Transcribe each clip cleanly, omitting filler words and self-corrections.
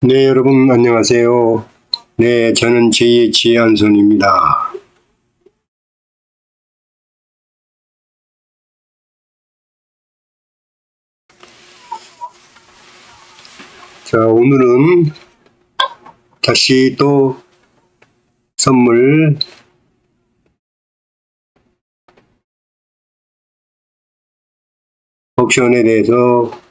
네, 여러분 안녕하세요. 네, 저는 JH 안손입니다. 자, 오늘은 다시 또 선물 옵션에 대해서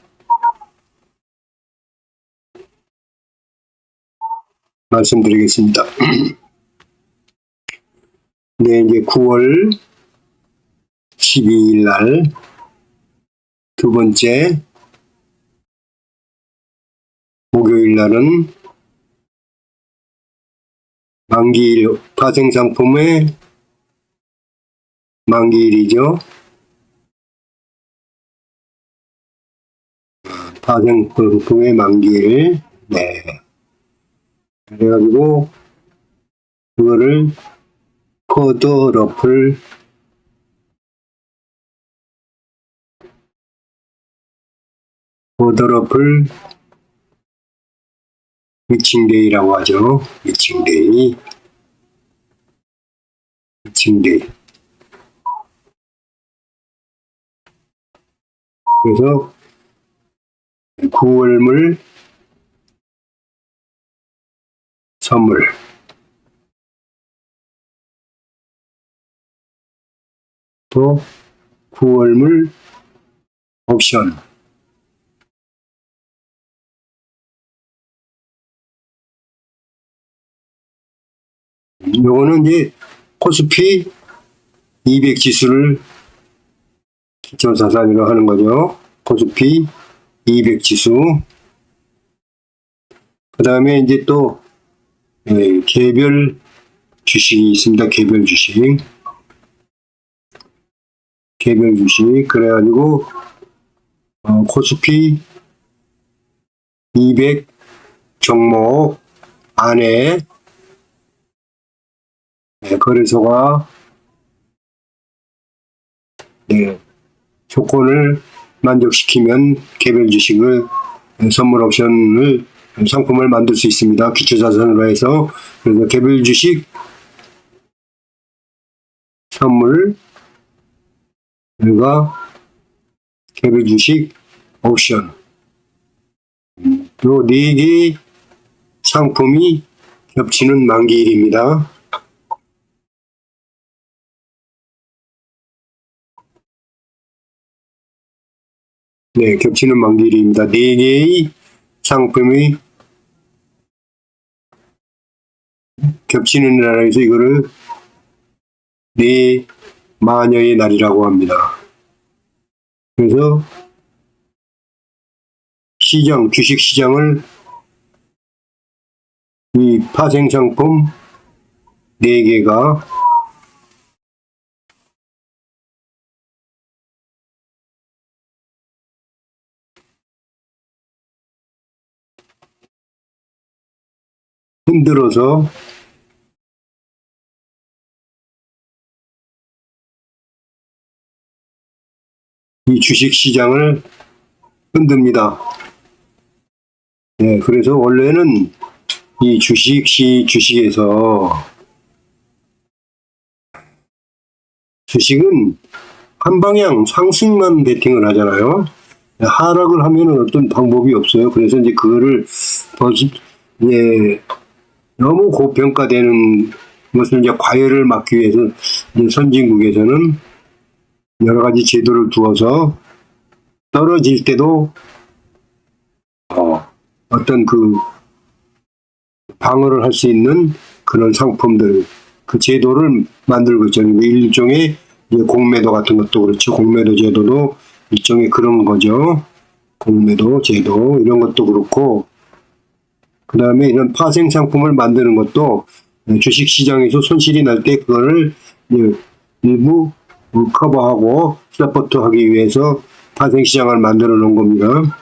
말씀드리겠습니다. 네, 이제 9월 12일 날 두 번째 목요일 날은 만기일, 파생상품의 만기일이죠. 파생상품의 만기일. 네. 그래가지고 그거를 코드러플 미칭데이라고 하죠. 미칭데이. 그래서 9월물 선물. 또 9월물 옵션. 요거는 이제 코스피 200 지수를 기초자산으로 하는 거죠. 코스피 200 지수. 그 다음에 이제 또 개별 주식이 있습니다. 개별 주식. 그래가지고 코스피 200 종목 안에 거래소가 조건을 만족시키면 개별 주식을 선물 옵션을 상품을 만들 수 있습니다. 기초자산으로 해서. 그래서 개별 주식 선물 그리고 개별 주식 옵션 요 4개의 상품이 겹치는 만기일입니다. 네, 겹치는 만기일입니다. 4개의 상품이 겹치는 날에서 이거를 네 마녀의 날이라고 합니다. 그래서 주식 시장을 이 파생상품 4개가 흔들어서 이 주식 시장을 흔듭니다. 네, 그래서 원래는 이 주식에서 주식은 한 방향 상승만 베팅을 하잖아요. 하락을 하면은 어떤 방법이 없어요. 그래서 이제 그거를 너무 고평가되는 것을 이제 과열을 막기 위해서 이제 선진국에서는 여러 가지 제도를 두어서 떨어질 때도 어떤 그 방어를 할 수 있는 그런 상품들, 그 제도를 만들고 있죠. 일종의 공매도 같은 것도 그렇죠. 공매도 제도도 일종의 그런 거죠. 공매도 제도 이런 것도 그렇고, 그 다음에 이런 파생 상품을 만드는 것도 주식 시장에서 손실이 날 때 그거를 일부 커버하고 서포트하기 위해서 파생 시장을 만들어 놓은 겁니다.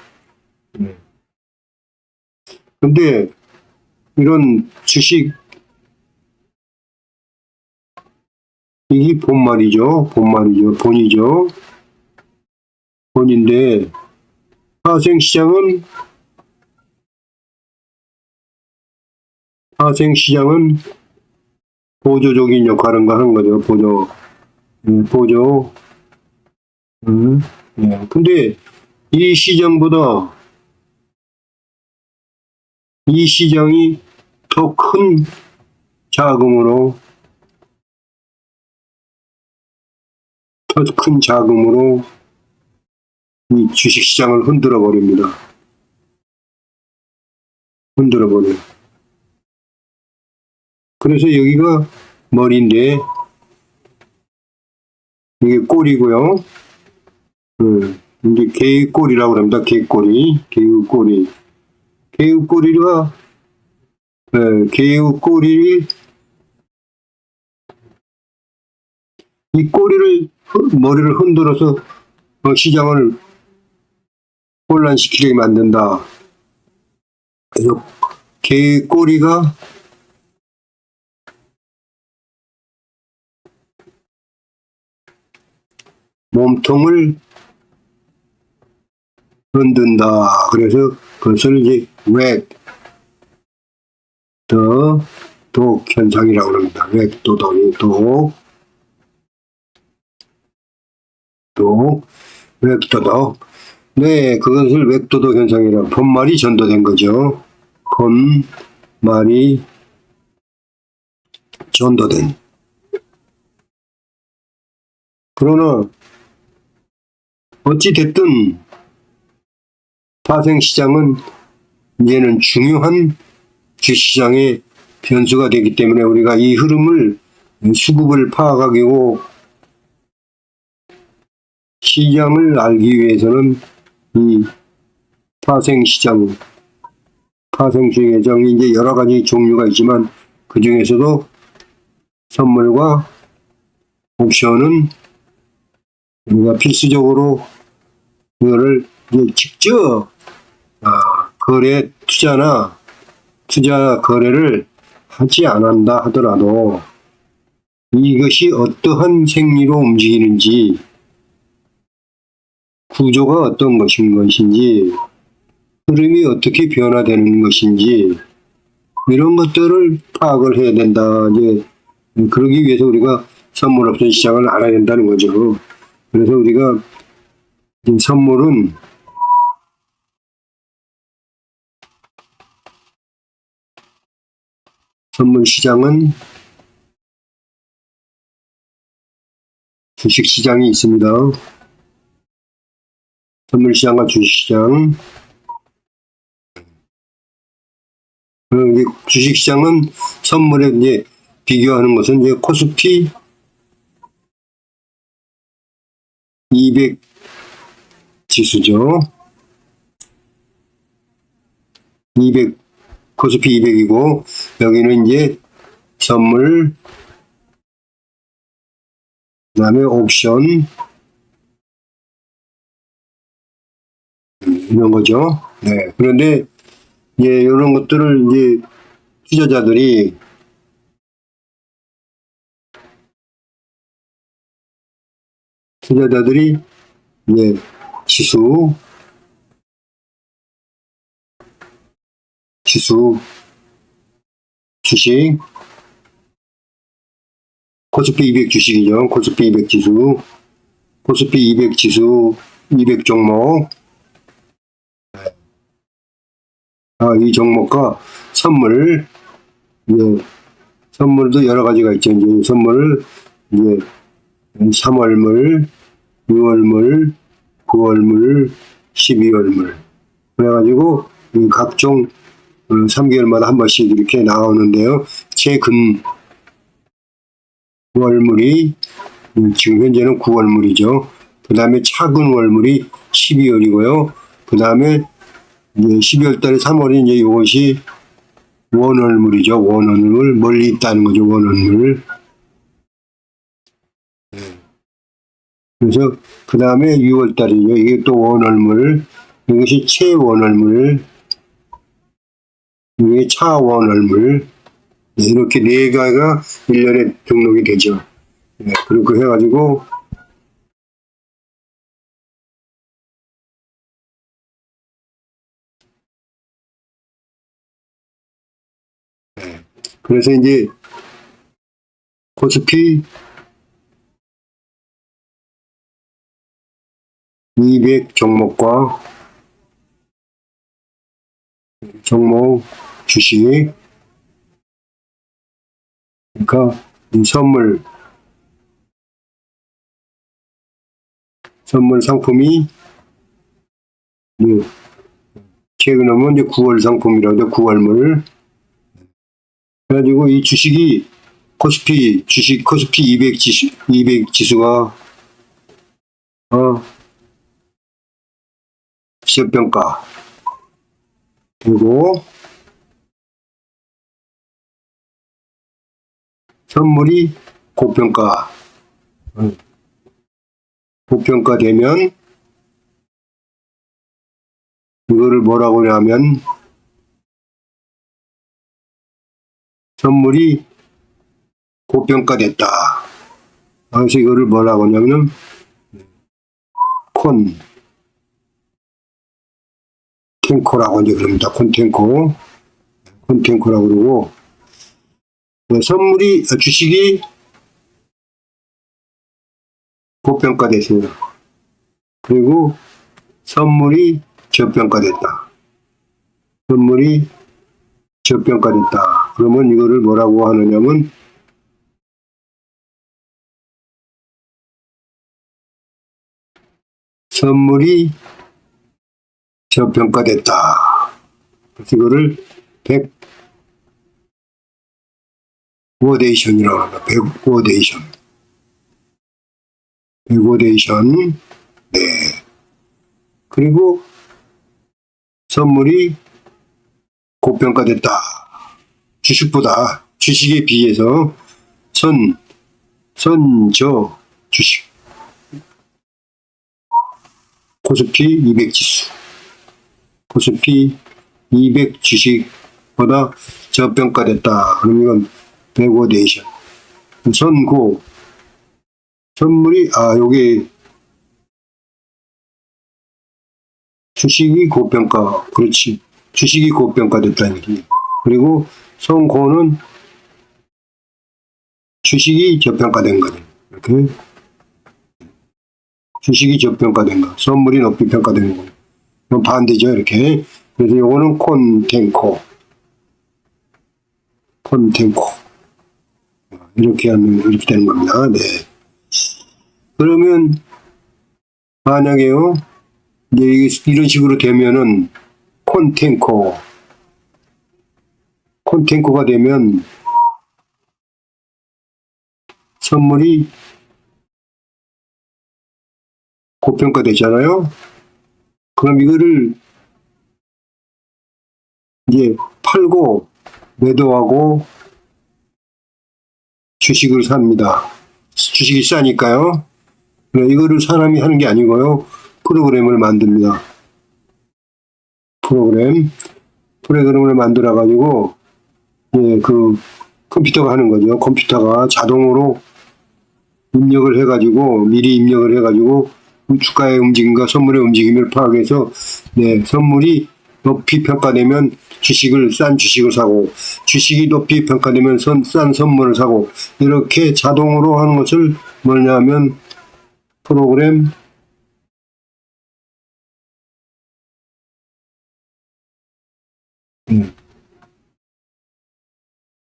근데 이런 주식 이게 본인데 파생 시장은 파생시장은 보조적인 역할을 하는 거죠. 보조. 예. 근데 이 시장보다 이 시장이 더 큰 자금으로 이 주식시장을 흔들어 버립니다. 흔들어 버려요. 그래서 여기가 머리인데 이게 꼬리고요. 이제 개의 꼬리라고 합니다. 개의 꼬리. 개의 꼬리, 이 꼬리를, 머리를 흔들어서 시장을 혼란시키게 만든다. 그래서 개의 꼬리가 몸통을 흔든다. 그래서 그것을 이제 독 현상이라고 합니다. 웩도독. 네, 그것을 웩도독 현상이라고, 본말이 전도된 거죠. 본말이 전도된. 그러나 어찌 됐든 파생시장은 이제는 중요한 주시장의 변수가 되기 때문에 우리가 이 흐름을, 수급을 파악하고 시장을 알기 위해서는 이 파생시장이 이제 여러 가지 종류가 있지만 그 중에서도 선물과 옵션은 우리가 필수적으로 이거를 이제 직접 투자 거래를 하지 않는다 하더라도 이것이 어떠한 생리로 움직이는지, 구조가 어떤 것인지, 흐름이 어떻게 변화되는 것인지, 이런 것들을 파악을 해야 된다. 이제 그러기 위해서 우리가 선물 옵션 시장을 알아야 된다는 거죠. 그래서 우리가 선물 시장은 주식시장이 있습니다. 선물시장과 주식시장. 주식시장은 선물에 이제 비교하는 것은 이제 코스피 200 지수죠. 코스피 200이고, 여기는 이제 선물, 그 다음에 옵션, 이런 거죠. 네. 그런데, 이런 것들을 이제 투자자들이 이제 지수, 주식, 코스피 200 주식이죠. 코스피 200 지수, 코스피 200 지수, 200 종목. 이 종목과 선물도 여러 가지가 있죠. 이제 선물을 이제 3월물, 6월물, 9월물, 12월물. 그래가지고 각종 3개월마다 한 번씩 이렇게 나오는데요. 월물이 지금 현재는 9월물이죠. 그 다음에 차근 월물이 12월이고요. 그 다음에 12월 달에 3월이 이제 이것이 원월물이죠. 원월물, 멀리 있다는 거죠. 원월물. 그래서 그 다음에 6월 달이죠. 이게 또 원월물. 이것이 최원월물. 이게 차원월물. 이렇게 네 가지가 1년에 등록이 되죠. 그렇게 해가지고 그래서 이제 코스피 200 종목과 종목 주식, 그러니까 이 선물 상품이 최근에 는 이제 9월 상품이라고 하죠. 9월물. 그래가지고 이 주식이 코스피 200 지수가 시험평가 되고 선물이 고평가되면 이거를 뭐라고 하냐면 선물이 고평가됐다. 그래서 이거를 뭐라고 하냐면 콘탱코라고 이제 그럽니다. 콘탱코라고 그러고, 주식이 고평가됐어요. 그리고 선물이 저평가됐다. 그러면 이거를 뭐라고 하느냐면 선물이 저평가됐다. 그래서 이거를 백오데이션이라고 합니다. 백오데이션. 네. 그리고 선물이 고평가됐다. 주식에 비해서 주식. 코스피 200 지수. 코스피 200 주식보다 저평가됐다. 그럼 이건 백오데이션. 선물이, 요게 주식이 고평가, 그렇지. 주식이 고평가됐다는 얘기. 그리고 선고는 주식이 저평가된 거죠. 이렇게. 주식이 저평가된 거. 선물이 높이 평가되는 거. 이건 반대죠, 이렇게. 그래서 요거는 콘탱코. 이렇게 되는 겁니다. 네. 그러면, 만약에요, 이제 이런 식으로 되면은, 콘탱코가 되면, 선물이 고평가되잖아요? 그럼 이거를 이제 팔고, 매도하고, 주식을 삽니다. 주식이 싸니까요. 이거를 사람이 하는 게 아니고요. 프로그램을 만듭니다. 프로그램을 만들어가지고, 그 컴퓨터가 하는 거죠. 컴퓨터가 자동으로 미리 입력을 해가지고, 주가의 움직임과 선물의 움직임을 파악해서, 선물이 높이 평가되면 싼 주식을 사고, 주식이 높이 평가되면 싼 선물을 사고, 이렇게 자동으로 하는 것을 뭐냐면, 프로그램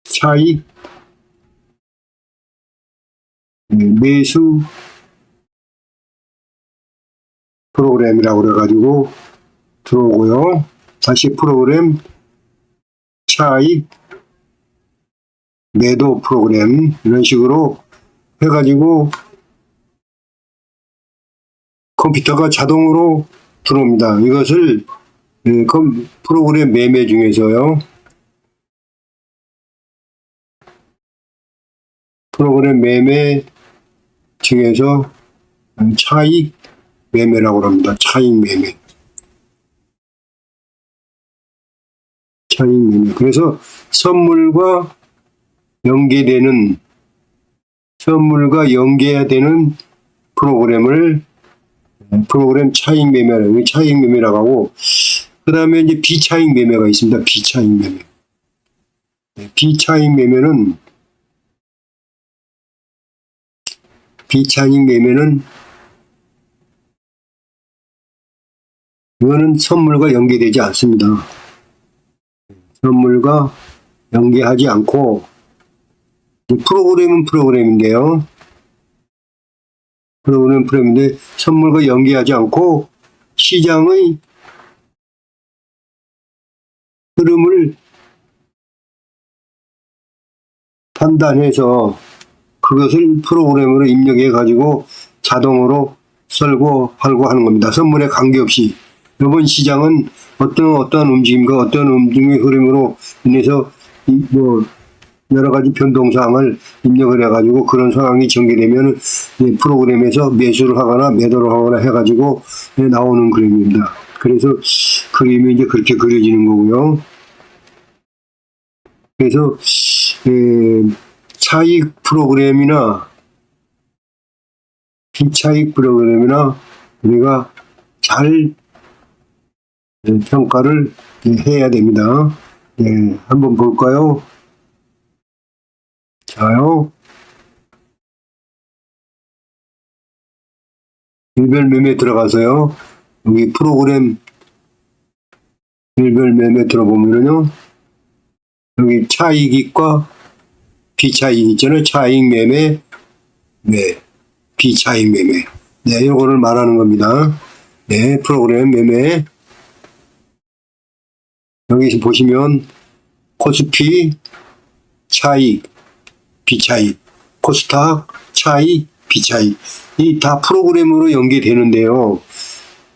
차익 매수 프로그램이라고 그래가지고 들어오고요. 다시 프로그램 차익 매도 프로그램, 이런 식으로 해가지고 컴퓨터가 자동으로 들어옵니다. 이것을 프로그램 매매 중에서요. 프로그램 매매 중에서 차익 매매라고 합니다. 차익 매매. 그래서 선물과 연계되는 프로그램 차익 매매라고 하고, 그 다음에 이제 비차익 매매가 있습니다. 비차익 매매. 비차익 매매는 이거는 선물과 연계되지 않습니다. 선물과 연계하지 않고 프로그램은 프로그램인데요. 프로그램인데 선물과 연계하지 않고 시장의 흐름을 판단해서 그것을 프로그램으로 입력해 가지고 자동으로 썰고 팔고 하는 겁니다. 선물에 관계없이. 이번 시장은 어떤 움직임과 어떤 움직임의 흐름으로 인해서 여러 가지 변동사항을 입력을 해가지고 그런 상황이 전개되면 프로그램에서 매수를 하거나 매도를 하거나 해가지고 나오는 그림입니다. 그래서 그림이 이제 그렇게 그려지는 거고요. 그래서 차익 프로그램이나 비차익 프로그램이나 우리가 잘 평가를 해야 됩니다. 한번 볼까요? 자요. 일별 매매 들어가서요. 여기 프로그램 일별 매매 들어보면요. 여기 차익익과 비차익 있잖아요. 차익 매매, 비차익 매매. 이거를 말하는 겁니다. 프로그램 매매. 여기 보시면 코스피, 차익, 비차익, 코스닥, 차익, 비차익. 이 다 프로그램으로 연계되는데요.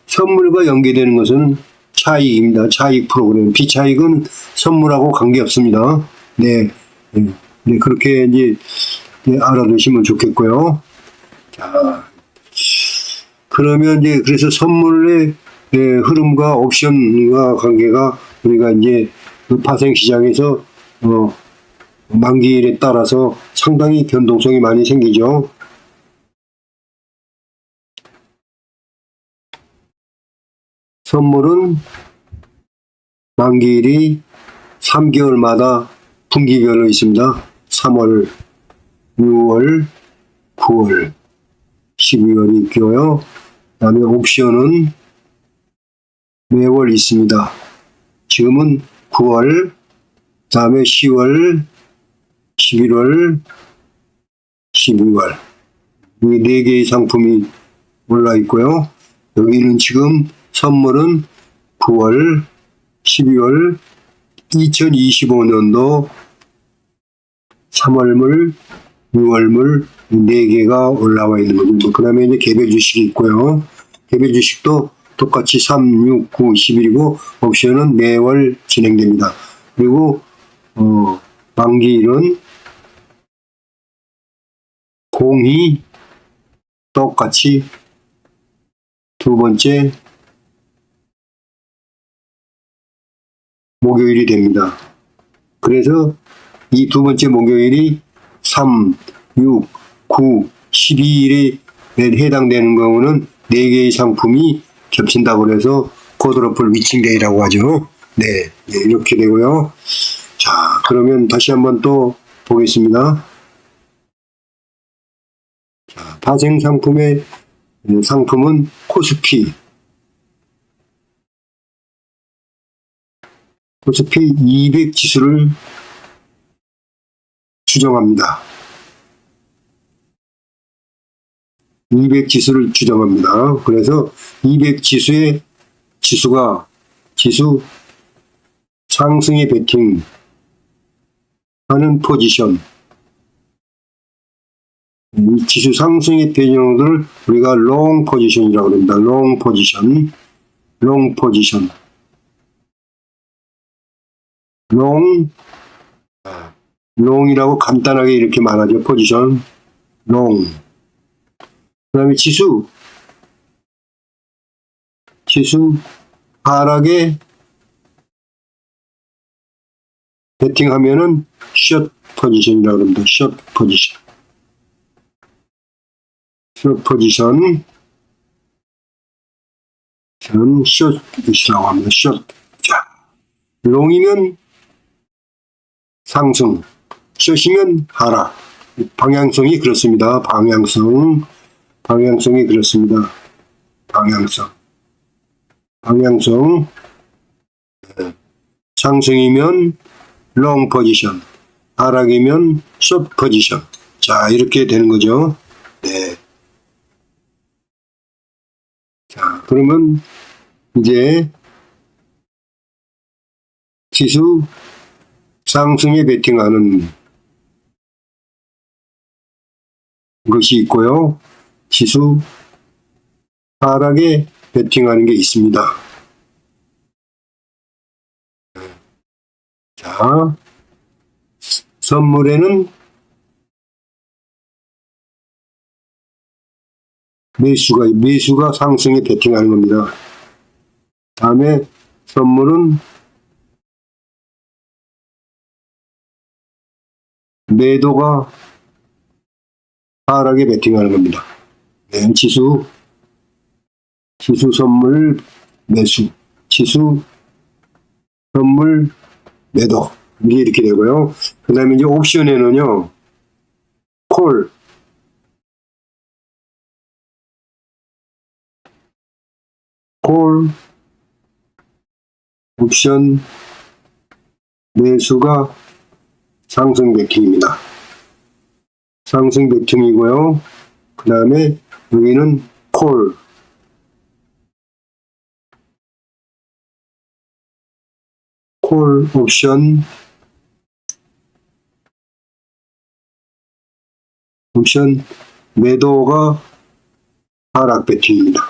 선물과 연계되는 것은 차익입니다. 차익 프로그램. 비차익은 선물하고 관계없습니다. 그렇게 이제 알아두시면 좋겠고요. 자, 그러면 이제 그래서 선물의 흐름과 옵션과 관계가 우리가 이제 그 파생 시장에서 만기일에 따라서 상당히 변동성이 많이 생기죠. 선물은 만기일이 3개월마다 분기별로 있습니다. 3월, 6월, 9월, 12월이 있고요. 그 다음에 옵션은 매월 있습니다. 지금은 9월, 그 다음에 10월, 11월, 12월. 이 4개의 상품이 올라 있고요. 여기는 지금 선물은 9월, 12월, 2025년도 3월물, 6월물 4개가 올라와 있는 겁니다. 그 다음에 이제 개별 주식이 있고요. 개별 주식도 똑같이 3, 6, 9, 10일이고 옵션은 매월 진행됩니다. 그리고 만기일은 공이 똑같이 두 번째 목요일이 됩니다. 그래서 이 두 번째 목요일이 3, 6, 9, 12일에 해당되는 경우는 4개의 상품이 겹친다고 해서 쿼드러플 위칭데이라고 하죠. 이렇게 되고요. 자, 그러면 다시 한번 또 보겠습니다. 자, 파생 상품의 상품은 코스피 200 지수를 추정합니다. 200 지수를 추정합니다. 그래서 200 지수의 지수 상승에 베팅하는 포지션. 이 지수 상승의 배경들을 우리가 롱 포지션이라고 합니다. 롱이라고 간단하게 이렇게 말하죠. 포지션, 롱. 그 다음에 지수 하락에 베팅하면은 숏 포지션이라고 합니다. 숏 포지션, 숏이라고 합니다. 숏. 자, 롱이면 상승, 쉬시면 하락. 방향성이 그렇습니다. 방향성이 그렇습니다. 방향성. 상승이면 롱 포지션, 하락이면 숏 포지션. 자, 이렇게 되는 거죠. 네. 자, 그러면 이제 지수 상승에 베팅하는 것이 있고요. 지수 하락에 베팅하는 게 있습니다. 자, 선물에는 매수가 상승에 베팅하는 겁니다. 다음에 선물은 매도가 하락에 베팅하는 겁니다. 네, 지수 선물 매수, 지수 선물 매도, 이게 이렇게 되고요. 그 다음에 이제 옵션에는요, 콜, 옵션 매수가 상승 베팅입니다. 상승 베팅이고요. 그 다음에 여기는 콜, 옵션 매도가 하락 베팅입니다.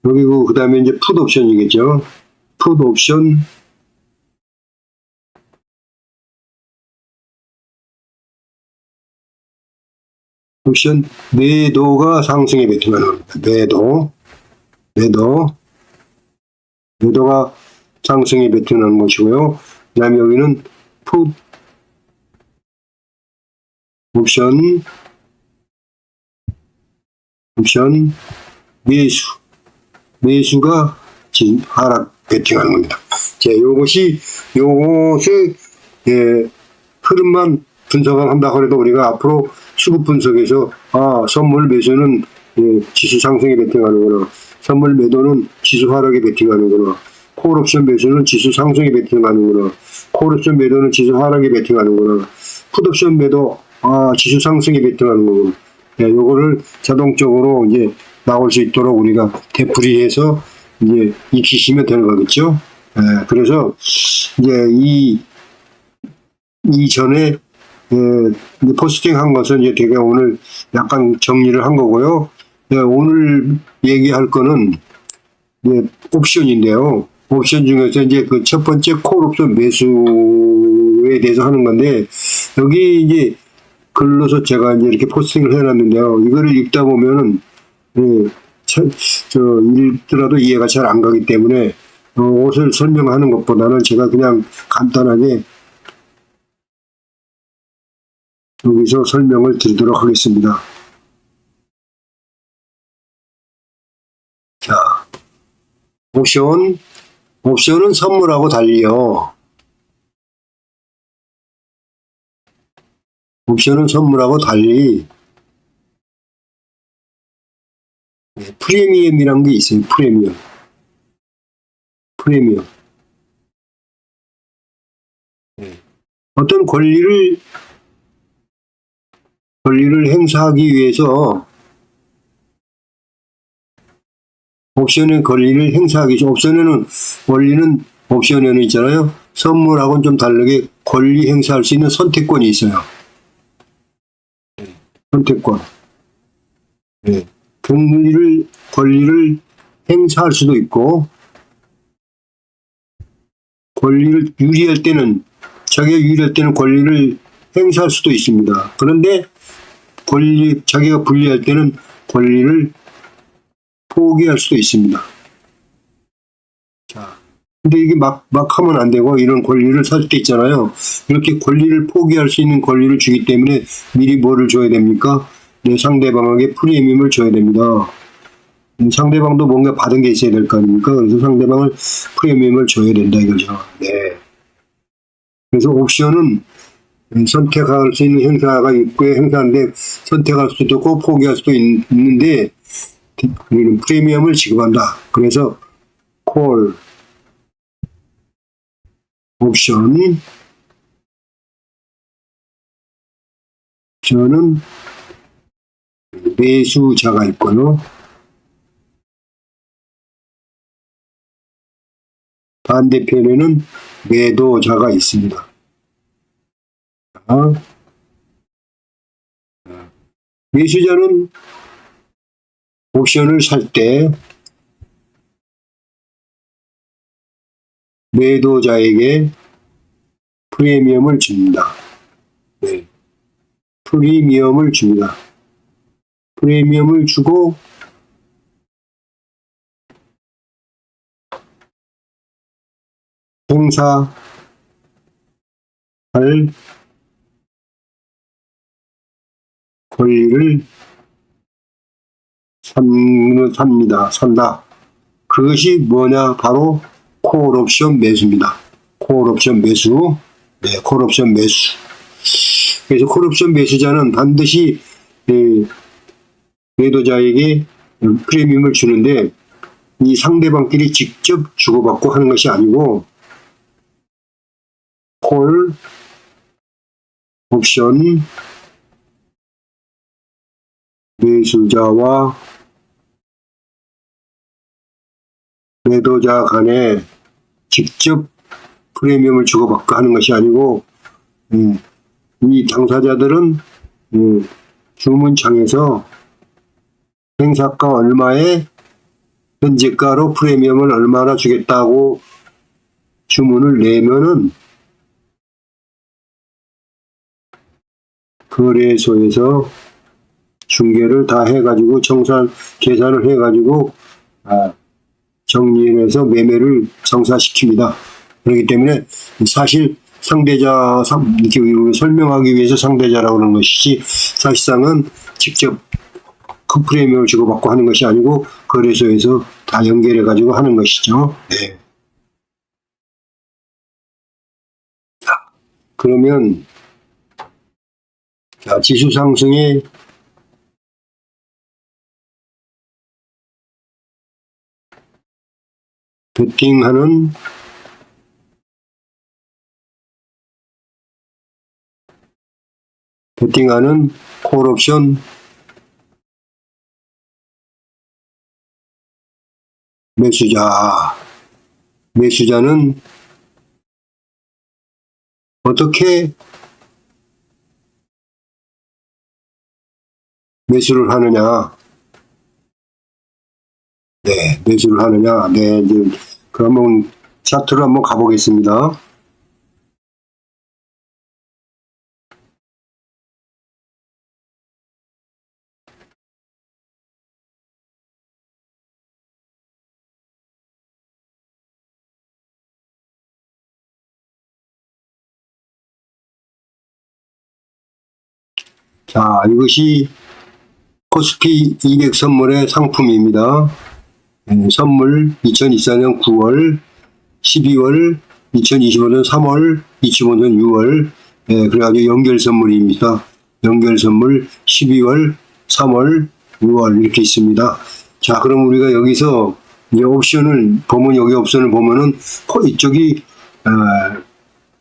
여기고 그 다음에 이제 풋 옵션이겠죠. 풋 옵션 매도가 상승에 베팅하는 겁니다. 매도가 상승에 베팅하는 것이고요. 그 다음에 여기는 풋 옵션 매수가 하락 베팅하는 겁니다. 자, 요것을 흐름만 분석을 한다고 해도 우리가 앞으로 수급 분석에서 선물 매수는 지수 상승에 베팅하는구나, 선물 매도는 지수 하락에 베팅하는구나, 콜 옵션 매수는 지수 상승에 베팅하는구나, 콜 옵션 매도는 지수 하락에 베팅하는구나, 풋 옵션 매도 지수 상승에 베팅하는 거구나. 요거를 자동적으로 이제 나올 수 있도록 우리가 되풀이해서 이제 익히시면 되는 거겠죠. 그래서 이제 이 전에 포스팅 한 것은 이제 제가 오늘 약간 정리를 한 거고요. 오늘 얘기할 거는 옵션인데요. 옵션 중에서 이제 그 첫 번째 콜 옵션 매수에 대해서 하는 건데, 여기 이제 글로서 제가 이제 이렇게 포스팅을 해놨는데요. 이거를 읽다 보면은 읽더라도 이해가 잘 안 가기 때문에 옷을 설명하는 것보다는 제가 그냥 간단하게 여기서 설명을 드리도록 하겠습니다. 자, 옵션은 선물하고 달리요. 옵션은 선물하고 달리 프리미엄이라는 게 있어요. 프리미엄. 어떤 권리를 행사하기 위해서 옵션의 권리를 행사하기 위해서, 옵션에는 있잖아요. 선물하고는 좀 다르게 권리 행사할 수 있는 선택권이 있어요. 선택권. 권리를 행사할 수도 있고, 자기가 유리할 때는 권리를 행사할 수도 있습니다. 그런데 자기가 불리할 때는 권리를 포기할 수도 있습니다. 자, 근데 이게 막 하면 안 되고, 이런 권리를 살 때 있잖아요. 이렇게 권리를 포기할 수 있는 권리를 주기 때문에 미리 뭐를 줘야 됩니까? 상대방에게 프리미엄을 줘야 됩니다. 상대방도 뭔가 받은 게 있어야 될 거 아닙니까? 그래서 상대방을 프리미엄을 줘야 된다 이거죠. 네. 그래서 옵션은 선택할 수 있는 행사가 있고 행사인데 선택할 수도 있고 포기할 수도 있는데 우리는 프리미엄을 지급한다. 그래서 콜 옵션 저는 매수자가 있고요. 반대편에는 매도자가 있습니다. 매수자는 옵션을 살 때 매도자에게 프리미엄을 줍니다. 네. 프리미엄을 줍니다. 프리미엄을 주고 행사할 권리를 산다. 그것이 뭐냐? 바로 콜옵션 매수입니다. 콜옵션 매수. 네, 콜옵션 매수. 그래서 콜옵션 매수자는 반드시 매도자에게 프리미엄을 주는데 이 상대방끼리 직접 주고받고 하는 것이 아니고 콜 옵션 매수자와 매도자 간에 직접 프리미엄을 주고받고 하는 것이 아니고 이 당사자들은 주문창에서 행사가 얼마에 현재가로 프리미엄을 얼마나 주겠다고 주문을 내면은 거래소에서 중개를 다 해가지고 계산을 해가지고 정리해서 매매를 성사시킵니다. 그렇기 때문에 사실 상대자 이렇게 설명하기 위해서 상대자라고 하는 것이지 사실상은 직접 큰 프리미엄을 주고받고 하는 것이 아니고 거래소에서 다 연결해 가지고 하는 것이죠. 네. 그러면 지수 상승에 베팅하는 콜옵션 매수자는 어떻게 매수를 하느냐? 네, 매수를 하느냐? 네, 이제 그러면 차트로 한번 가보겠습니다. 자, 이것이 코스피 200 선물의 상품입니다. 선물 2024년 9월, 12월, 2025년 3월, 2025년 6월, 그래가지고 연결 선물입니다. 연결 선물 12월, 3월, 6월 이렇게 있습니다. 자, 그럼 우리가 여기서 이제 옵션을 보면 여기 옵션을 보면은 이쪽이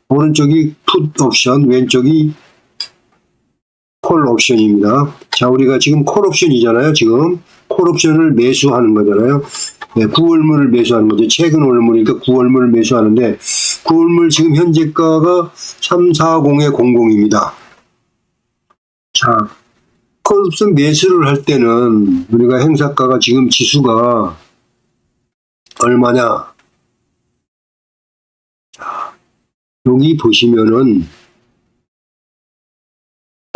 오른쪽이 풋 옵션, 왼쪽이 콜 옵션입니다. 자, 우리가 지금 콜 옵션이잖아요. 지금 콜 옵션을 매수하는 거잖아요. 네, 9월물을 매수하는 거죠. 최근 월물이니까 9월물을 매수하는데 9월물 지금 현재가가 340-00입니다. 자, 콜 옵션 매수를 할 때는 우리가 행사가가 지금 지수가 얼마냐? 자, 여기 보시면은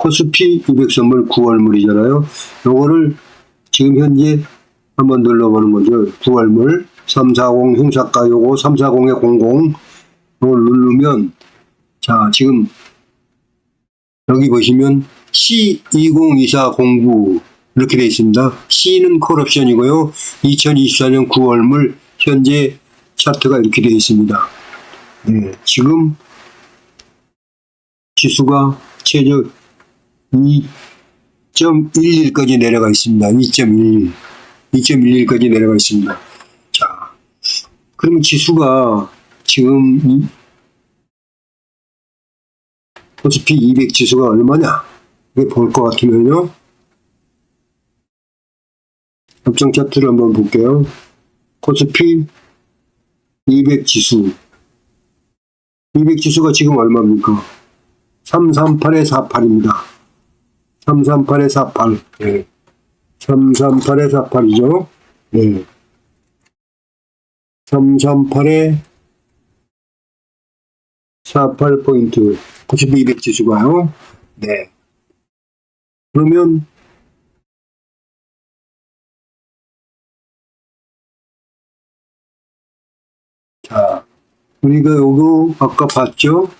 코스피 200 선물 9월물이잖아요. 요거를 지금 현재 한번 눌러보는 거죠. 9월물 340 행사가 요거 340-00 요걸 누르면 자, 지금 여기 보시면 C202409 이렇게 되어 있습니다. C는 콜옵션이고요. 2024년 9월물 현재 차트가 이렇게 되어 있습니다. 네, 지금 지수가 최저 2.11까지 내려가 있습니다. 2.11까지 내려가 있습니다. 자, 그러면 지수가 지금 코스피 200 지수가 얼마냐? 이게 볼 것 같으면요. 협정 차트를 한번 볼게요. 코스피 200 지수. 200 지수가 지금 얼마입니까? 338에 48입니다. 338에 48. 네. 338에 48이죠. 네. 338에 48포인트. 코스피 200 지수가요. 네. 그러면 자, 우리가 요거 아까 봤죠?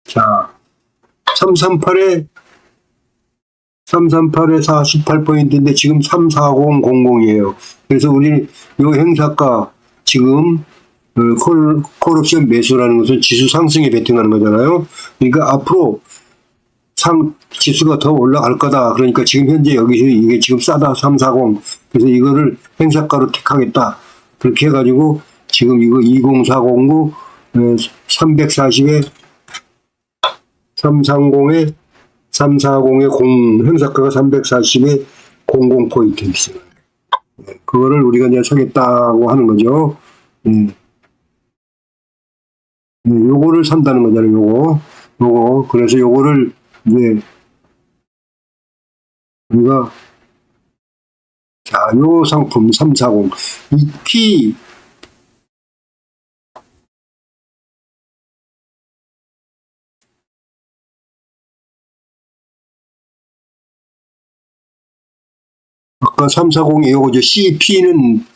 자, 338에 48포인트인데 지금 34000이에요. 그래서 우리 요 행사가 지금 콜옵션 매수라는 것은 지수 상승에 베팅하는 거잖아요. 그러니까 앞으로 지수가 더 올라갈 거다. 그러니까 지금 현재 여기서 이게 지금 싸다 340. 그래서 이거를 행사가로 택하겠다. 그렇게 해가지고 지금 이거 20409 340에 330에 340에 행사가가 340에 00포인트 있어요. 그거를 우리가 이제 사겠다고 하는 거죠. 요거를 산다는 거잖아요. 요거. 그래서 요거를 이제 우리가 자, 요 상품 340 이 P 아까 340이 요거죠. CP는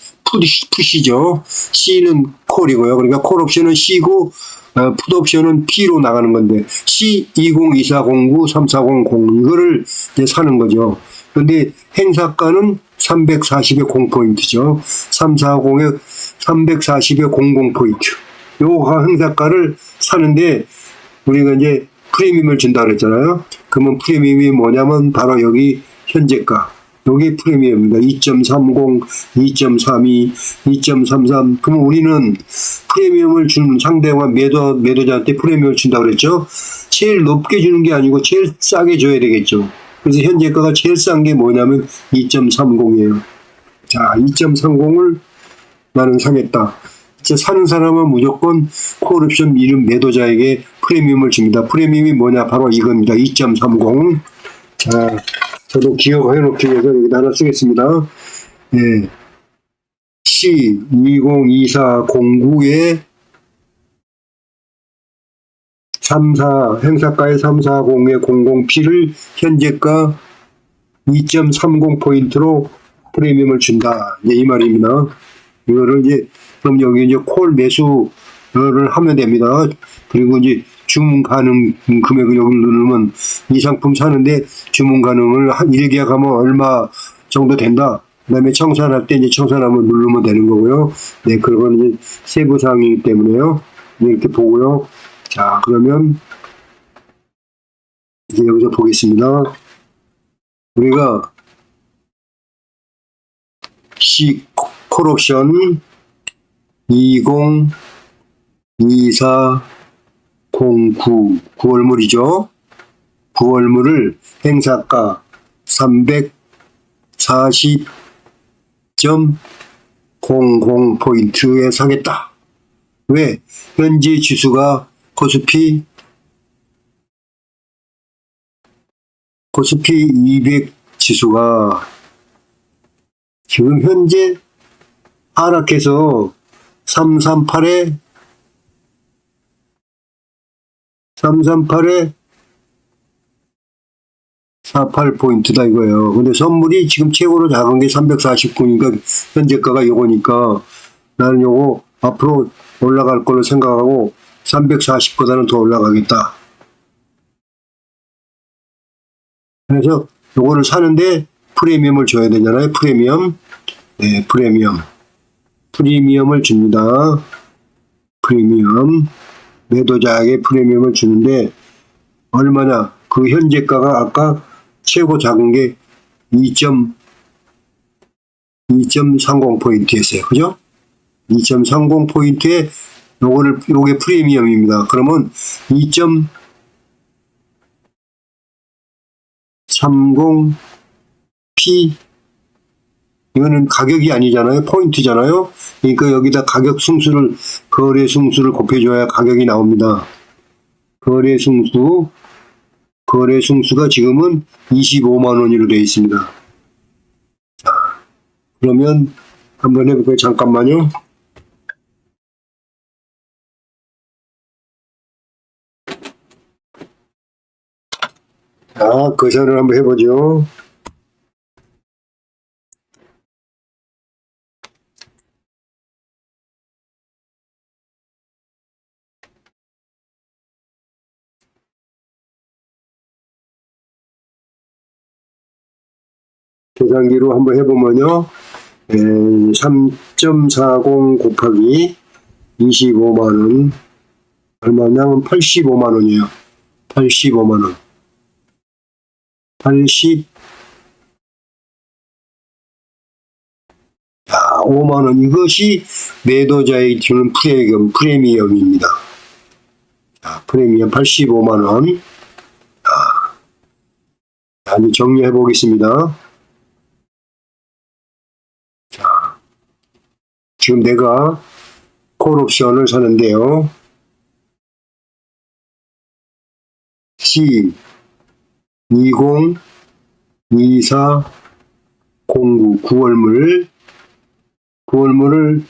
푸시죠. C는 콜이고요. 그러니까 콜 옵션은 C고 풋 옵션은 P로 나가는 건데 C2024093400 이거를 이제 사는 거죠. 근데 행사가는 340에 0포인트죠. 340에 340에 00포인트. 요 행사가를 사는데 우리가 이제 프리미엄을 준다 그랬잖아요. 그러면 프리미엄이 뭐냐면 바로 여기 현재가. 여기 프리미엄입니다. 2.30, 2.32, 2.33. 그러면 우리는 프리미엄을 주는 상대와 매도자한테 프리미엄을 준다고 그랬죠. 제일 높게 주는 게 아니고 제일 싸게 줘야 되겠죠. 그래서 현재가가 제일 싼 게 뭐냐면 2.30이에요. 자, 2.30을 나는 사겠다. 사는 사람은 무조건 콜옵션 이름 매도자에게 프리미엄을 줍니다. 프리미엄이 뭐냐? 바로 이겁니다. 2.30. 자, 저도 기억해 놓기 위해서 여기다 하나 쓰겠습니다. 예. C202409에 행사가의 340에 00P를 현재가 2.30포인트로 프리미엄을 준다. 예, 이 말입니다. 이거를 이제, 그럼 여기 이제 콜 매수를 하면 됩니다. 그리고 이제 주문 가능 금액을 여기 누르면 이 상품 사는데 주문 가능을 한 1계약하면 얼마 정도 된다. 그 다음에 청산할 때 이제 청산하면 누르면 되는 거고요. 네, 그건 이제 세부사항이기 때문에요. 이렇게 보고요. 자, 그러면 이제 여기서 보겠습니다. 우리가 C 콜옵션 202409 9월물이죠. 9월물을 행사가 340.00포인트에 사겠다. 왜? 현재 지수가 코스피 200 지수가 지금 현재 하락해서 338에 48포인트다 이거예요. 근데 선물이 지금 최고로 작은 게 349니까 현재가가 요거니까 나는 요거 앞으로 올라갈 걸로 생각하고 340보다는 더 올라가겠다. 그래서 요거를 사는데 프리미엄을 줘야 되잖아요. 프리미엄. 네, 프리미엄 프리미엄을 줍니다. 프리미엄. 매도자에게 프리미엄을 주는데 얼마냐? 그 현재가가 아까 최고 작은 게 2.30포인트였어요. 그죠? 2.30포인트에 요게 프리미엄입니다. 그러면 2.30p 이거는 가격이 아니잖아요. 포인트잖아요. 그러니까 여기다 가격 승수를 거래 승수를 곱해줘야 가격이 나옵니다. 거래 승수가 지금은 25만 원으로 되어 있습니다. 자, 그러면 한번 해볼까요? 잠깐만요. 자, 계산을 한번 해보죠. 계산기로 한번 해보면요. 3.40 곱하기 25만원. 얼마냐면 85만원이에요. 85만원. 5만원. 이것이 매도자에게 주는 프리미엄입니다. 자, 프리미엄 85만원. 자, 이제 정리해 보겠습니다. 자, 지금 내가 콜옵션을 사는데요. C 2024 09 9월물을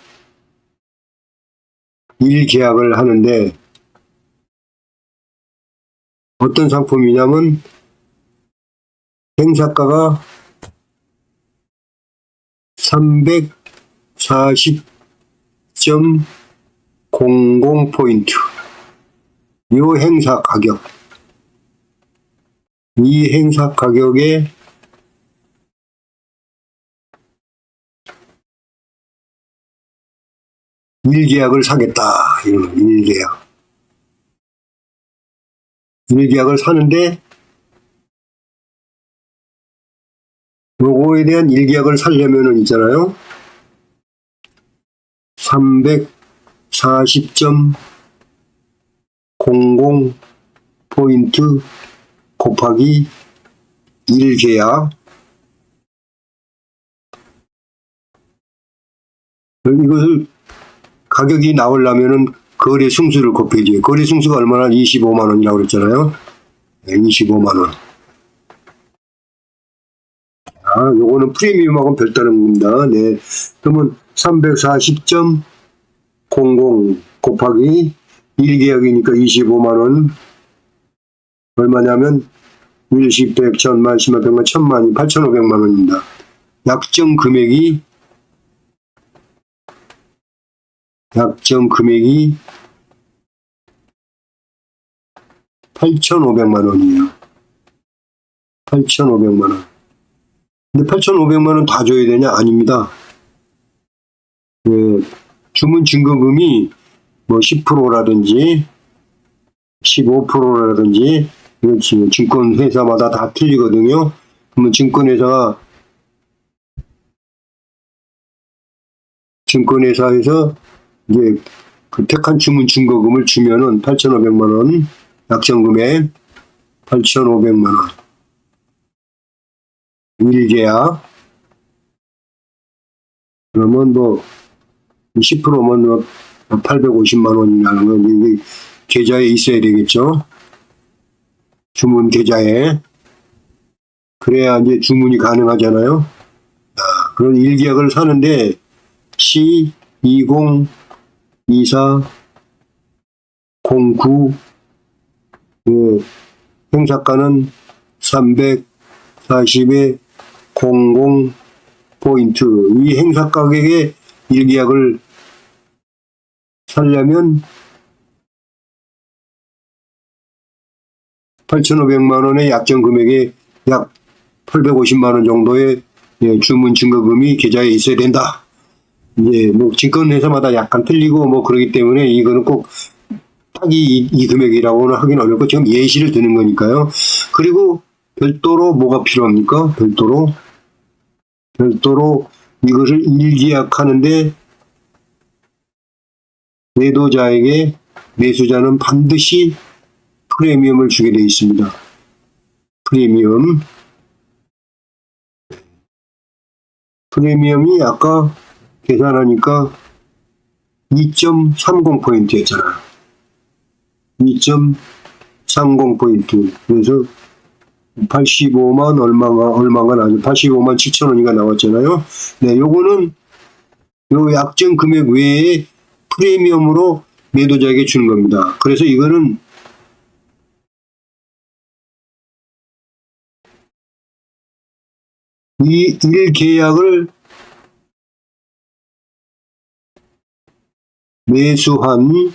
1계약을 하는데 어떤 상품이냐면 행사가가 340.00포인트. 이 행사 가격. 이 행사 가격에 일계약을 사겠다. 이런 일계약을 사는데 요거에 대한 일계약을 살려면은 있잖아요. 340.00 포인트 곱하기 1계약. 이것을 가격이 나오려면은 거래 승수를 곱해줘요. 거래 승수가 얼마나 25만 원이라고 그랬잖아요. 25만 원. 요거는 프리미엄하고는 별다른 겁니다. 네. 그러면 340.00 곱하기 1계약이니까 25만 원. 얼마냐면 1, 10, 100, 1000만, 10만, 100만, 1000만이 8,500만 원입니다. 약정 금액이 8,500만 원이에요. 8,500만 원. 근데 8,500만 원 다 줘야 되냐? 아닙니다. 주문 증거금이 뭐 10%라든지 15%라든지 이건 지금 증권회사마다 다 틀리거든요. 그러면 증권회사에서 이제 그 택한 주문 증거금을 주면은 8,500만 원, 약정금액 8,500만 원. 1계약. 그러면 뭐 10%면 850만 원이라는 건 이게 계좌에 있어야 되겠죠. 주문 계좌에. 그래야 이제 주문이 가능하잖아요. 그런 1계약을 사는데 C 2024 09 행사가는 340에 00 포인트. 이 행사 가격에 1계약을 살려면 8,500만 원의 약정 금액에 약 850만 원 정도의 주문 증거금이 계좌에 있어야 된다. 이제 뭐 증권회사마다 약간 틀리고 뭐 그러기 때문에 이거는 꼭 딱 이 금액이라고는 하긴 어렵고 지금 예시를 드는 거니까요. 그리고 별도로 뭐가 필요합니까? 별도로 이것을 일계약하는데 매도자에게 매수자는 반드시 프리미엄을 주게 되어 있습니다. 프리미엄이 아까 계산하니까 2.30포인트였잖아. 2.30포인트. 그래서 85만 얼마가 나죠. 85만 7천 원인가 나왔잖아요. 네, 요거는 요 약정 금액 외에 프리미엄으로 매도자에게 주는 겁니다. 그래서 이거는 이 일계약을 매수한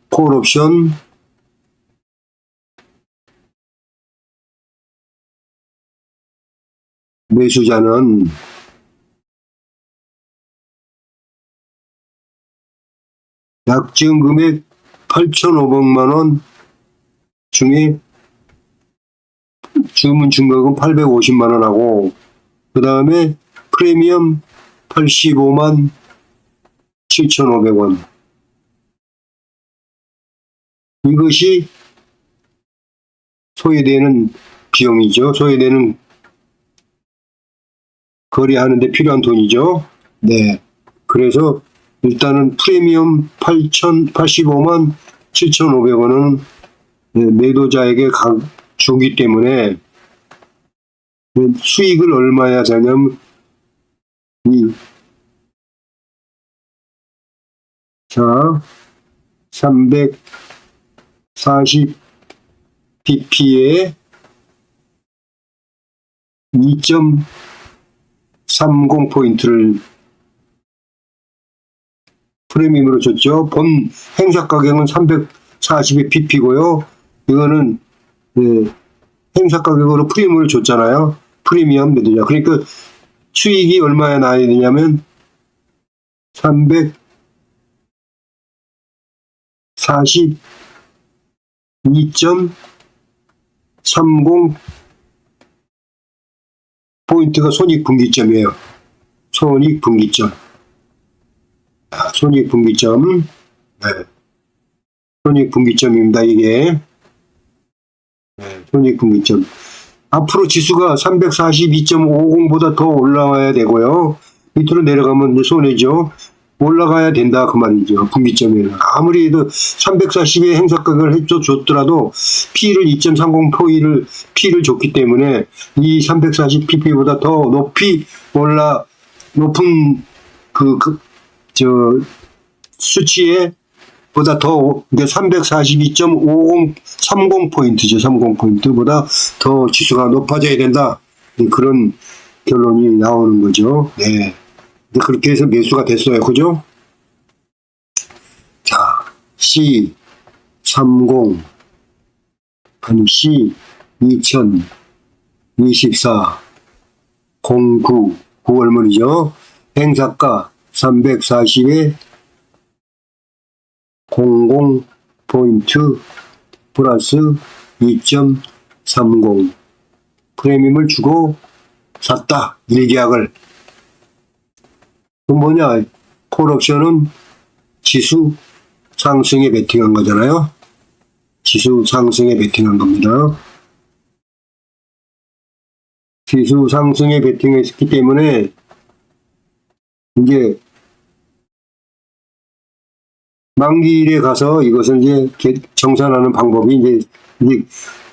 콜옵션 매수자는 약정 금액 8,500만 원 중에 주문 증가금 850만 원하고 그 다음에 프리미엄 85만 7,500원. 이것이 소요되는 비용이죠. 소요되는 거래하는데 필요한 돈이죠. 네. 그래서 일단은 프리미엄 85만 7,500원은 매도자에게 주기 때문에 수익을 얼마야 되냐면 자 340bp에 2.30포인트를 프리미엄으로 줬죠. 본 행사 가격은 340bp고요. 이거는 행사 가격으로 프리미엄을 줬잖아요. 프리미엄 매도자. 그러니까 수익이 얼마에 나야 되냐면 342.30 포인트가 손익분기점이에요. 손익분기점. 네. 손익분기점입니다. 이게. 네. 손익분기점. 앞으로 지수가 342.50보다 더 올라와야 되고요. 밑으로 내려가면 손해죠. 올라가야 된다 그 말이죠. 분기점에는. 아무리 340의 행사가격을 해줬더라도 P를 2.30포인트를 P를 줬기 때문에 이 340pp보다 더 높은 수치에 보다 더 342.5030포인트죠. 30포인트보다 더 지수가 높아져야 된다. 그런 결론이 나오는 거죠. 네. 그렇게 해서 매수가 됐어요. 그죠? 자, C30 2024 09 9월물이죠. 행사가 340에 00포인트 플러스 2.30 프리미엄을 주고 샀다. 일계약을. 그 뭐냐? 콜옵션은 지수 상승에 베팅한 거잖아요. 지수 상승에 베팅한 겁니다. 지수 상승에 베팅했기 때문에 이제 만기일에 가서 이것을 이제 정산하는 방법이 이제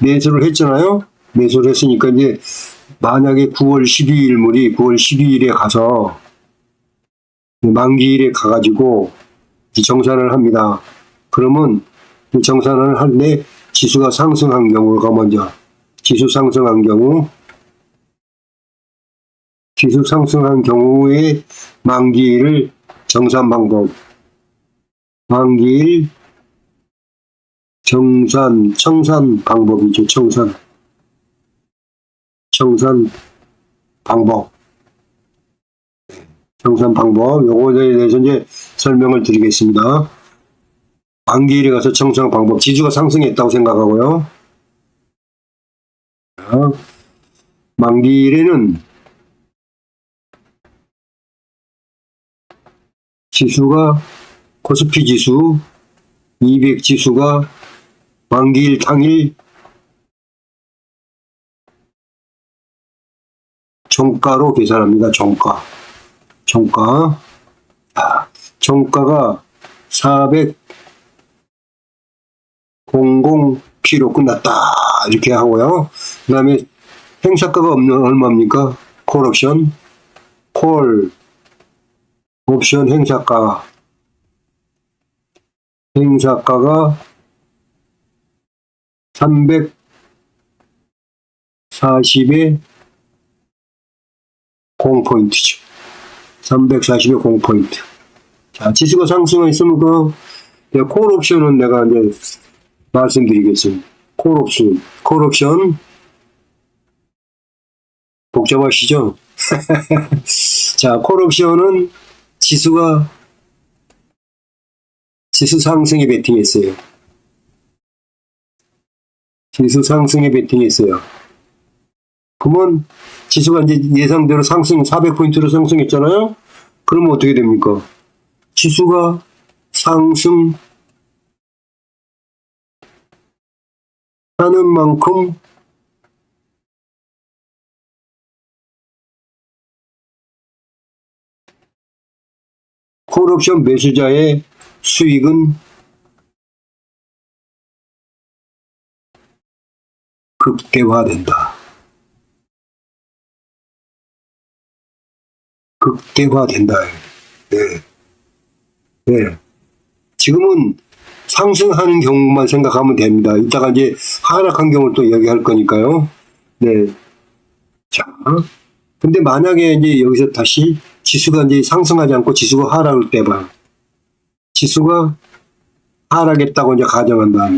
매수를 했잖아요. 매수를 했으니까 이제 만약에 9월 12일물이 9월 12일에 가서 만기일에 가가지고 정산을 합니다. 그러면 정산을 할 때 지수가 상승한 경우가 먼저 지수 상승한 경우에 만기일을 정산 방법 만기일 청산 방법이죠. 청산 방법. 청산 방법. 요거에 대해서 이제 설명을 드리겠습니다. 만기일에 가서 청산 방법. 지수가 상승했다고 생각하고요. 자, 만기일에는 지수가 코스피 지수 200 지수가 만기일 당일 종가로 계산합니다. 종가. 종가가 400kg 끝났다. 이렇게 하고요. 그 다음에 행사가가 없는 얼마입니까? 콜옵션. 옵션 행사가가 340에 0포인트죠. 340에 0포인트. 자, 지수가 상승했으면 콜 옵션은 내가 이제 말씀드리겠습니다. 콜 옵션. 복잡하시죠? 자, 콜 옵션은 지수 상승에 베팅했어요. 지수 상승에 베팅했어요. 그러면 지수가 이제 예상대로 상승 400포인트로 상승했잖아요. 그러면 어떻게 됩니까? 지수가 상승하는 만큼 콜옵션 매수자의 수익은 극대화된다. 네. 지금은 상승하는 경우만 생각하면 됩니다. 이따가 이제 하락한 경우를 또 얘기할 거니까요. 네. 자. 근데 만약에 이제 여기서 다시 지수가 이제 상승하지 않고 지수가 하락을 떼봐요. 지수가 하락했다고 이제 가정한다.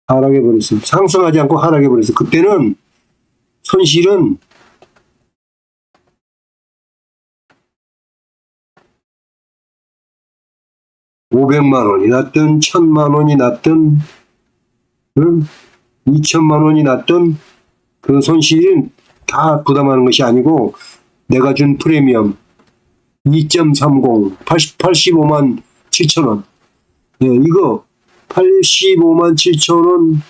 하락해버렸어. 상승하지 않고 하락해버렸어. 그때는 손실은 500만 원이 났든 1000만 원이 났든 2천만 원이 났든 그 손실은 다 부담하는 것이 아니고 내가 준 프리미엄 2.30 85만 7천 원. 네, 이거 85만 7천 원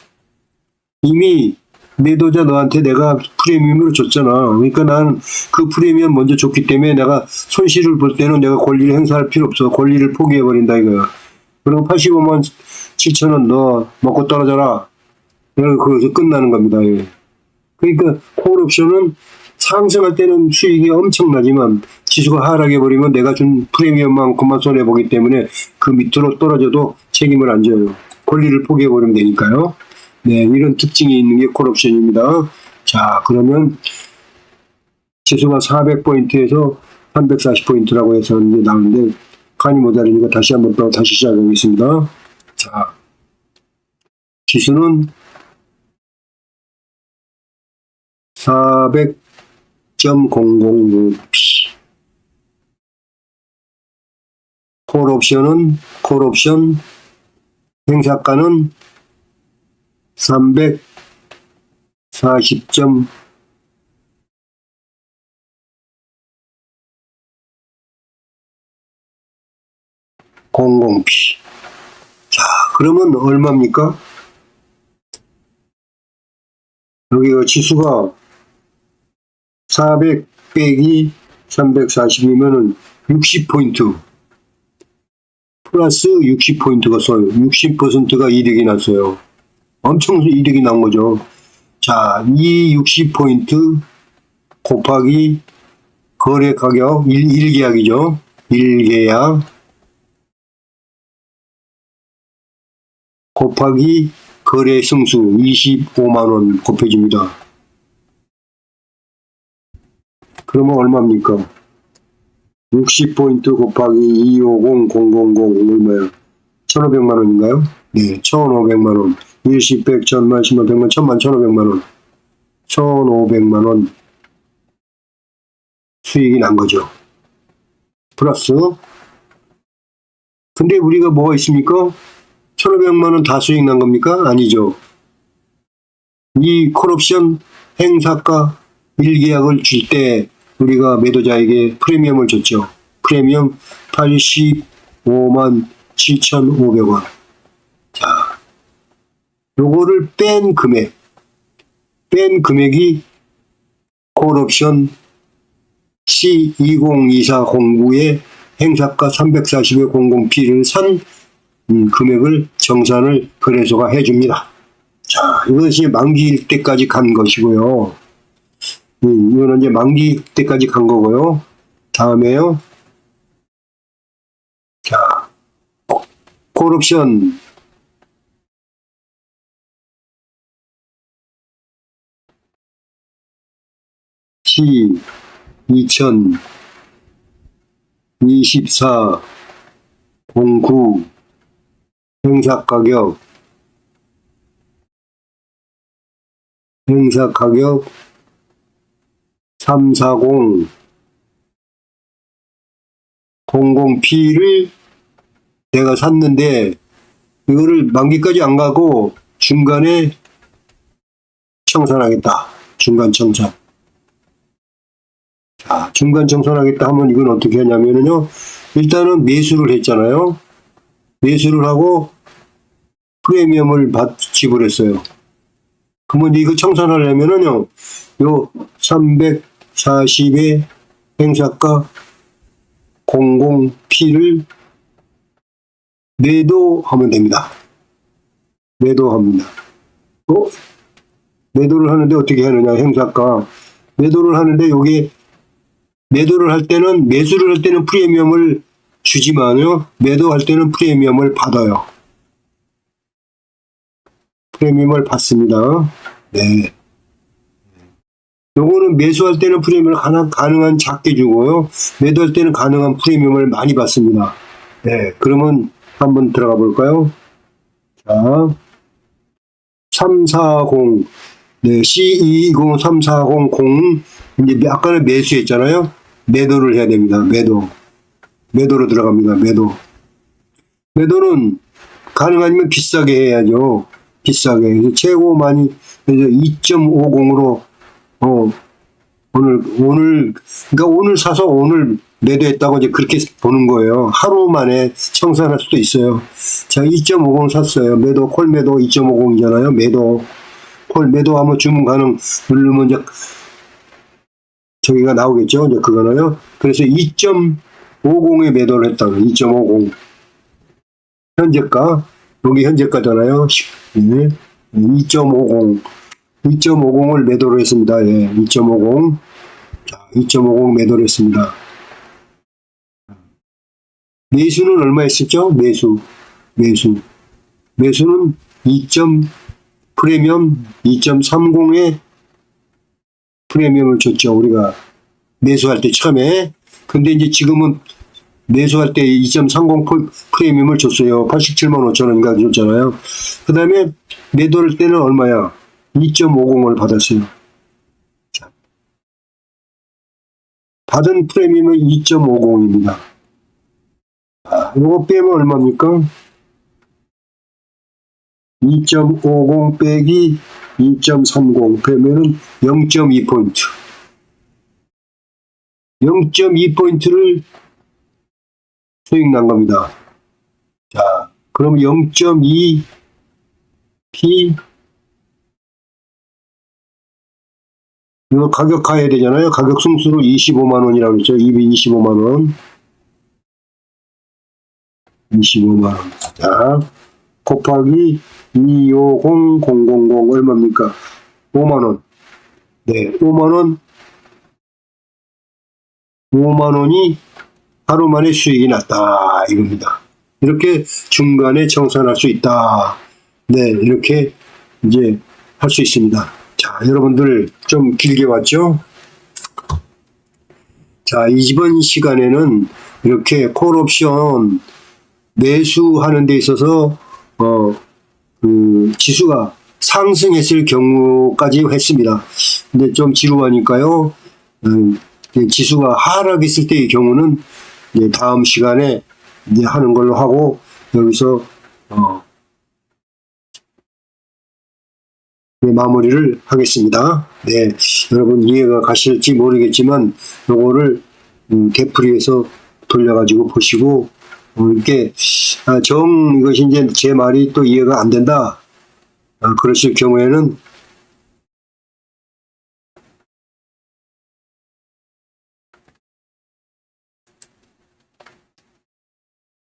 이미 매도자 너한테 내가 프리미엄으로 줬잖아. 그러니까 나는 그 프리미엄 먼저 줬기 때문에 내가 손실을 볼 때는 내가 권리를 행사할 필요 없어. 권리를 포기해버린다 이거야. 그리고 85만 7천 원 너 먹고 떨어져라. 내가 거기서 끝나는 겁니다. 예. 그러니까 콜 옵션은 상승할 때는 수익이 엄청나지만 지수가 하락해버리면 내가 준 프리미엄만큼만 손해보기 때문에 그 밑으로 떨어져도 책임을 안 져요. 권리를 포기해버리면 되니까요. 네, 이런 특징이 있는 게 콜옵션입니다. 자, 그러면 지수가 400포인트에서 340포인트라고 해서 이제 나오는데 칸이 모자라니까 다시 한번 또 다시 시작하겠습니다. 자, 지수는 400.000p. 콜옵션 행사가는 340.00p. 자, 그러면 얼마입니까? 여기가 지수가 400 빼기 340이면은 60포인트. 플러스 60포인트가 써요. 60%가 이득이 났어요. 엄청 이득이 난 거죠. 자, 이 60포인트 곱하기 거래 가격 1계약이죠. 1계약 곱하기 거래 승수 25만원 곱해줍니다. 그러면 얼마입니까? 60포인트 곱하기 250000 얼마예요? 1500만원인가요? 네, 1500만원. 이 일십, 백, 천만, 십만, 백만, 천만, 천오백만 원. 1,500만 원 수익이 난 거죠. 플러스. 근데 우리가 뭐가 있습니까? 1,500만 원 다 수익 난 겁니까? 아니죠. 이 콜옵션 행사가 1계약을 줄 때 우리가 매도자에게 프리미엄을 줬죠. 프리미엄 85만 7,500원. 자, 요거를 뺀 금액이 콜옵션 C202409의 행사가 340의 00P를 산 금액을 정산을 거래소가 해줍니다. 자, 이것이 만기일 때까지 간 것이고요. 이거는 이제 만기 때까지 간 거고요. 다음에요. 자, 콜옵션 C2024 09 행사 가격 340 00P를 내가 샀는데 이거를 만기까지 안 가고 중간에 청산하겠다. 중간 청산. 자, 중간 청산하겠다 하면 이건 어떻게 하냐면요. 일단은 매수를 했잖아요. 매수를 하고 프리미엄을 지불했어요. 그러면 이거 청산하려면은요, 요 340의 행사가 00P를 매도하면 됩니다. 매도합니다. 매도를 하는데 어떻게 하느냐, 행사가. 매도를 하는데 요게 매도를 할 때는, 매수를 할 때는 프리미엄을 주지만요, 매도할 때는 프리미엄을 받아요. 프리미엄을 받습니다. 네. 요거는 매수할 때는 프리미엄을 가능한 작게 주고요, 매도할 때는 가능한 프리미엄을 많이 받습니다. 네. 그러면 한번 들어가 볼까요? 자, 340, 네, C2203400, 이제 아까는 매수했잖아요. 매도를 해야 됩니다. 매도로 들어갑니다. 매도는 가능하면 비싸게 해야죠. 비싸게. 최고 많이 2.50으로 그러니까 오늘 사서 오늘 매도했다고 이제 그렇게 보는 거예요. 하루 만에 청산할 수도 있어요. 자, 2.50 샀어요. 콜 매도 2.50이잖아요. 콜 매도하면 주문 가능 누르면 이제 저기가 나오겠죠. 이제 그거는요. 그래서 2.50에 매도를 했다고. 2.50. 현재가, 여기 현재가잖아요. 2.50. 2.50을 매도를 했습니다. 예, 2.50. 자, 2.50 매도를 했습니다. 매수는 얼마 했었죠? 매수는 프리미엄 2.30에 프리미엄을 줬죠. 우리가 매수할 때 처음에. 근데 이제 지금은 매수할 때 2.30 프리미엄을 줬어요. 87만 5천 원인가 줬잖아요. 그 다음에 매도할 때는 얼마야? 2.50을 받았어요. 자, 받은 프리미엄은 2.50입니다. 이거 빼면 얼마입니까? 2.50 빼기 2.30 빼면은 0.2포인트. 0.2포인트를 수익 난 겁니다. 자, 그럼 0.2 P, 이거 가격화해야 되잖아요. 가격 승수로 25만 원이라고 그랬죠. 225만 원. 25만 원. 자, 곱하기 250000 얼마입니까? 5만 원. 네, 5만 원. 5만 원이 하루 만에 수익이 났다. 이겁니다. 이렇게 중간에 청산할 수 있다. 네, 이렇게 이제 할 수 있습니다. 자, 여러분들 좀 길게 왔죠? 자, 이번 시간에는 이렇게 콜옵션 매수하는 데 있어서 지수가 상승했을 경우까지 했습니다. 근데 좀 지루하니까요. 지수가 하락했을 때의 경우는 이제 다음 시간에 이제 하는 걸로 하고 여기서 네, 마무리를 하겠습니다. 네, 여러분 이해가 가실지 모르겠지만 요거를 되풀이해서 돌려가지고 보시고 이렇게 이것이 이제 제 말이 또 이해가 안 된다. 그러실 경우에는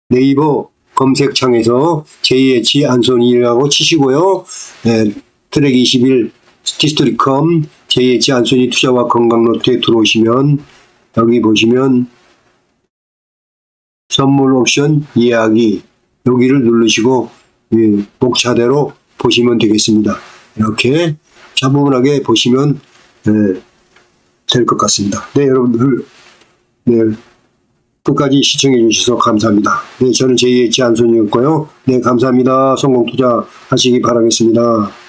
네이버 검색창에서 JH 안소니라고 치시고요. 네, 트랙 21 히스토리컴 JH 안소니 투자와 건강노트에 들어오시면 여기 보시면 선물 옵션 이야기 여기를 누르시고 목차대로 보시면 되겠습니다. 이렇게 차분하게 보시면 될 것 같습니다. 네, 여러분들 끝까지 시청해 주셔서 감사합니다. 네, 저는 JH 안소니였고요. 네, 감사합니다. 성공 투자 하시기 바라겠습니다.